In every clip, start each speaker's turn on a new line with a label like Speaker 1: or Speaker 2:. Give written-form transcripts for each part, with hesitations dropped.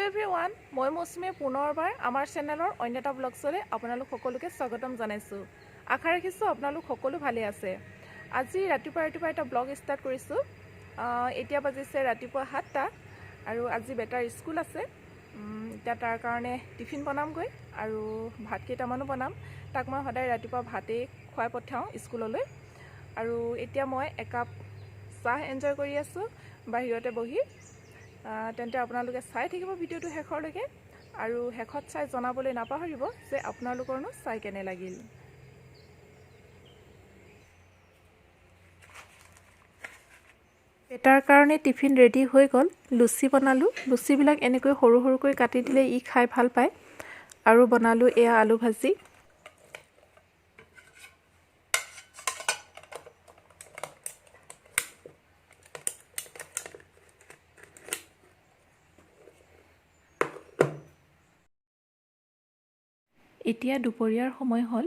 Speaker 1: Hello' everyone, মই মৌচুমীয়ে পুনৰবাৰ আমাৰ চেনেলৰ অন্য এটা ব্লগছলৈ আপোনালোক সকলোকে স্বাগতম জনাইছোঁ। আশা ৰাখিছোঁ আপোনালোক সকলো ভালে আছে। আজি ৰাতিপুৱা এটা ব্লগ ষ্টাৰ্ট কৰিছোঁ। এতিয়া বাজিছে ৰাতিপুৱা 7টা আৰু আজি বেটাৰ স্কুল আছে। এতিয়া তাৰ কাৰণে টিফিন বনামগৈ আৰু ভাত কেইটামানো বনাম। তাক মই সদায় ৰাতিপুৱা ভাতেই খুৱাই পঠাওঁ স্কুললৈ। আৰু এতিয়া মই একাপ চাহ এনজয় কৰি আছোঁ বাহিৰতে বহি। তেন্তে আপোনালোকে চাই থাকিব ভিডিঅ'টো শেষলৈকে আৰু শেষত চাই জনাবলৈ নাপাহৰিব যে আপোনালোকৰনো চাই কেনে লাগিল। বেটাৰ কাৰণে টিফিন ৰেডি হৈ গ'ল। লুচি বনালোঁ। লুচিবিলাক এনেকৈ সৰু সৰুকৈ কাটি দিলে ই খাই ভাল পায়। আৰু বনালোঁ এয়া আলু ভাজি। এতিয়া দুপৰীয়াৰ সময় হ'ল।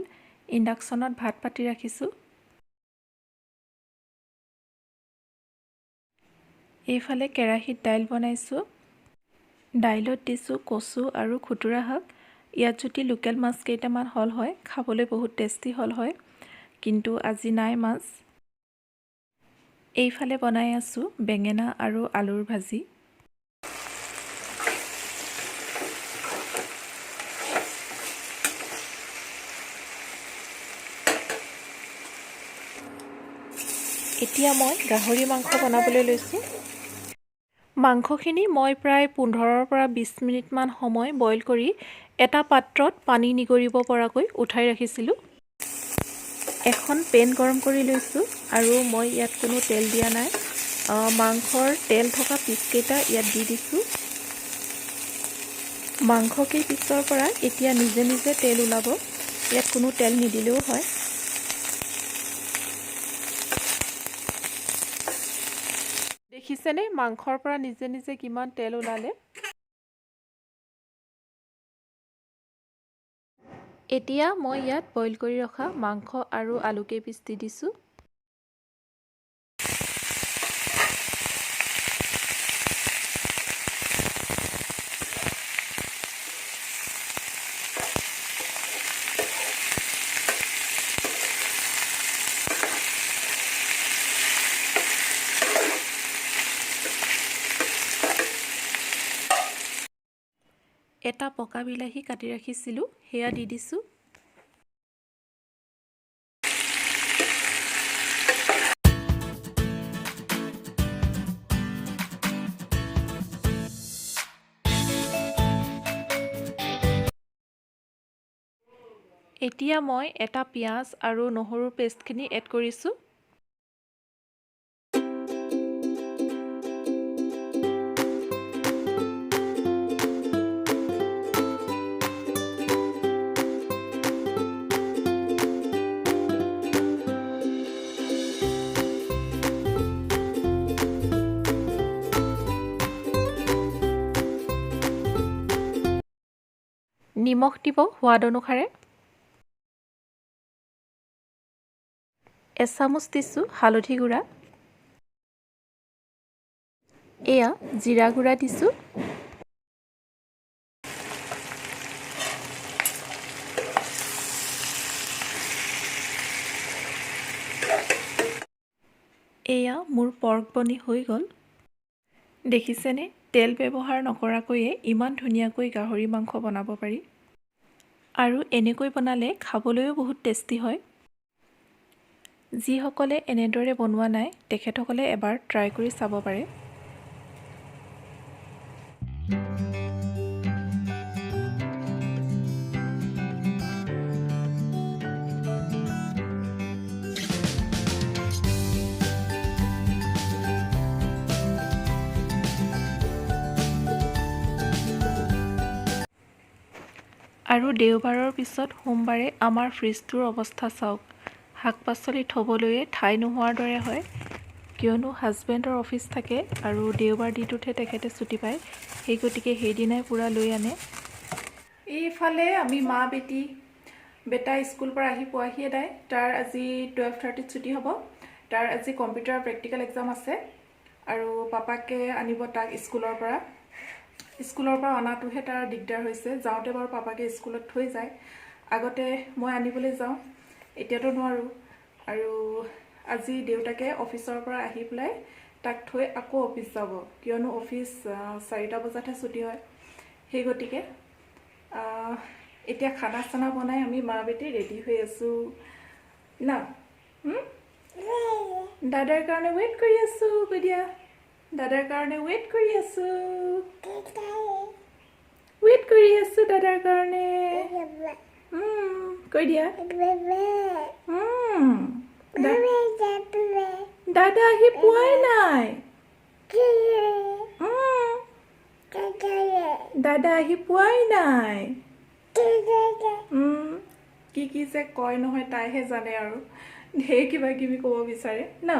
Speaker 1: ইণ্ডাকশ্যনত ভাত পাতি ৰাখিছোঁ। এইফালে কেৰাহীত দাইল বনাইছোঁ। দাইলত দিছোঁ কচু আৰু খুতুৰা শাক। ইয়াত যদি লোকেল মাছ কেইটামান হ'ল হয় খাবলৈ বহুত টেষ্টি হ'ল হয়, কিন্তু আজি নাই মাছ। এইফালে বনাই আছোঁ বেঙেনা আৰু আলুৰ ভাজি। এতিয়া মই গাহৰি মাংস বনাবলৈ লৈছোঁ। মাংসখিনি মই প্ৰায় 15ৰ পৰা 20 মিনিটমান সময় বইল কৰি এটা পাত্ৰত পানী নিগৰিব পৰাকৈ উঠাই ৰাখিছিলোঁ। এখন পেন গৰম কৰি লৈছোঁ আৰু মই ইয়াত কোনো তেল দিয়া নাই। মাংসৰ তেল থকা পিচকেইটা ইয়াত দি দিছোঁ। মাংসকেই পিছৰ পৰা এতিয়া নিজে নিজে তেল ওলাব। ইয়াত কোনো তেল নিদিলেও হয়। দেখিছেনে মাংসৰ পৰা নিজে নিজে কিমান তেল ওলালে। এতিয়া মই ইয়াত বইল কৰি ৰখা মাংস আৰু আলুকেইপিচ দি দিছোঁ। এটা পকা বিলাহী কাটি ৰাখিছিলোঁ, সেয়া দি দিছোঁ। এতিয়া মই এটা পিঁয়াজ আৰু নহৰুৰ পেষ্টখিনি এড কৰিছোঁ। নিমখ দিব সোৱাদ অনুসাৰে। এচামুচ দিছোঁ হালধি গুড়া। এয়া জিৰা গুড়া দিছোঁ। এয়া মোৰ পৰ্ক বনি হৈ গ'ল। দেখিছেনে তেল ব্যৱহাৰ নকৰাকৈয়ে ইমান ধুনীয়াকৈ গাহৰি মাংস বনাব পাৰি। আৰু এনেকৈ বনালে খাবলৈও বহুত টেষ্টি হয়। যিসকলে এনেদৰে বনোৱা নাই তেখেতসকলে এবাৰ ট্ৰাই কৰি চাব পাৰে। আৰু দেওবাৰৰ পিছত সোমবাৰে আমাৰ ফ্ৰিজটোৰ অৱস্থা চাওক। শাক পাচলি থ'বলৈয়ে ঠাই নোহোৱাৰ দৰে হয়, কিয়নো হাজবেণ্ডৰ অফিচ থাকে আৰু দেওবাৰ দিনটোতহে তেখেতে ছুটি পায়। সেই গতিকে সেইদিনাই পূৰা লৈ আনে। এইফালে আমি মা বেটা স্কুল পৰা আহি পোৱাহিয়ে নাই। তাৰ আজি 12:30ত ছুটি হ'ব। তাৰ আজি কম্পিউটাৰ প্ৰেক্টিকেল এক্সাম আছে আৰু পাপাকে আনিব তাক স্কুলৰ পৰা। স্কুলৰ পৰা অনাটোহে তাৰ দিগদাৰ হৈছে। যাওঁতে বাৰু পাপাকে স্কুলত থৈ যায়, আগতে মই আনিবলৈ যাওঁ, এতিয়াতো নোৱাৰোঁ। আৰু আজি দেউতাকে অফিচৰ পৰা আহি পেলাই তাক থৈ আকৌ অফিচ যাব, কিয়নো অফিচ 4টা বজাতহে ছুটি হয়। সেই গতিকে এতিয়া খানা চানা বনাই আমি মা বেটি ৰেডি হৈ আছোঁ না। দাদাৰ কাৰণে ৱেইট কৰি আছোঁ, কৈ দিয়া দাদাৰ কাৰণে ৱেইট কৰি আছোঁ, ৱেইট কৰি আছোঁ দাদাৰ কাৰণে, কৈ দিয়া দাদা আহি পোৱাই নাই, দাদা আহি পোৱাই নাই। কি কি যে কয় নহয় তাইহে জানে, আৰু ঢেৰ কিবা কিবি ক'ব বিচাৰে ন।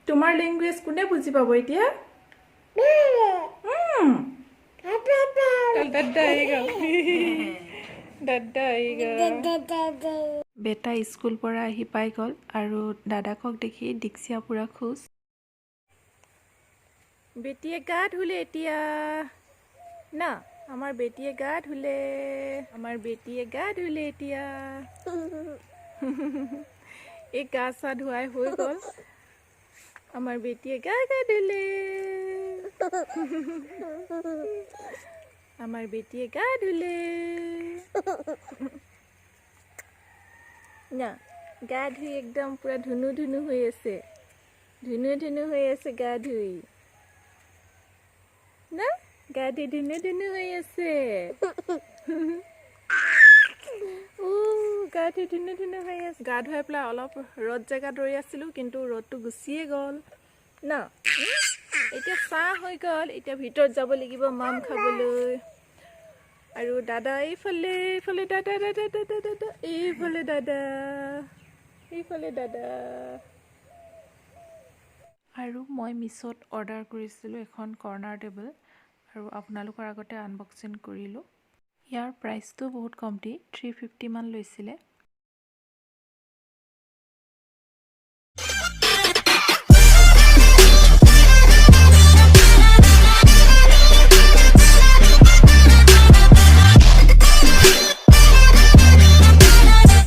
Speaker 1: তোমাৰ লেংগুৱেজ কোনে বুজি পাব এতিয়া? দাদা আহি গ'ল, দাদা আহি গ'ল। বেটা স্কুল পৰা আহি পাই গ'ল আৰু দাদাকক দেখি দীক্ষিয়া পুৰা খুচ। বেটিয়ে গা ধুলে এতিয়া না, আমাৰ বেটিয়ে গা ধুলে, আমাৰ বেটিয়ে গা ধুলে এতিয়া। এই গা চা ধুৱাই হৈ গ'ল, আমাৰ বেটিয়ে গা ধুলে, আমাৰ বেটিয়ে গা ধুলে না। গা ধুই একদম পুৰা ধুনু ধুনু হৈ আছে, ধুনু ধুনু হৈ আছে গা ধুই না, গা ধুই ধুনু ধুনু হৈ আছে। গা ধুই ধুনু ধুনু হৈ আছে। গা ধুৱাই পেলাই অলপ ৰ'দ জেগাত দৌৰি আছিলোঁ, কিন্তু ৰ'দটো গুচিয়ে গ'ল না। এতিয়া চাহ হৈ গ'ল, এতিয়া ভিতৰত যাব লাগিব মাম খাবলৈ। আৰু দাদা এইফালে, এইফালে দাদা দাদা দাদা দাদা, এইফালে দাদা, এইফালে দাদা। আৰু মই মিছত অৰ্ডাৰ কৰিছিলোঁ এখন কৰ্ণাৰ টেবুল, আৰু আপোনালোকৰ আগতে আনবক্সিং কৰিলোঁ। ইয়াৰ প্ৰাইচটো বহুত কমটি, 350 মান লৈছিলে।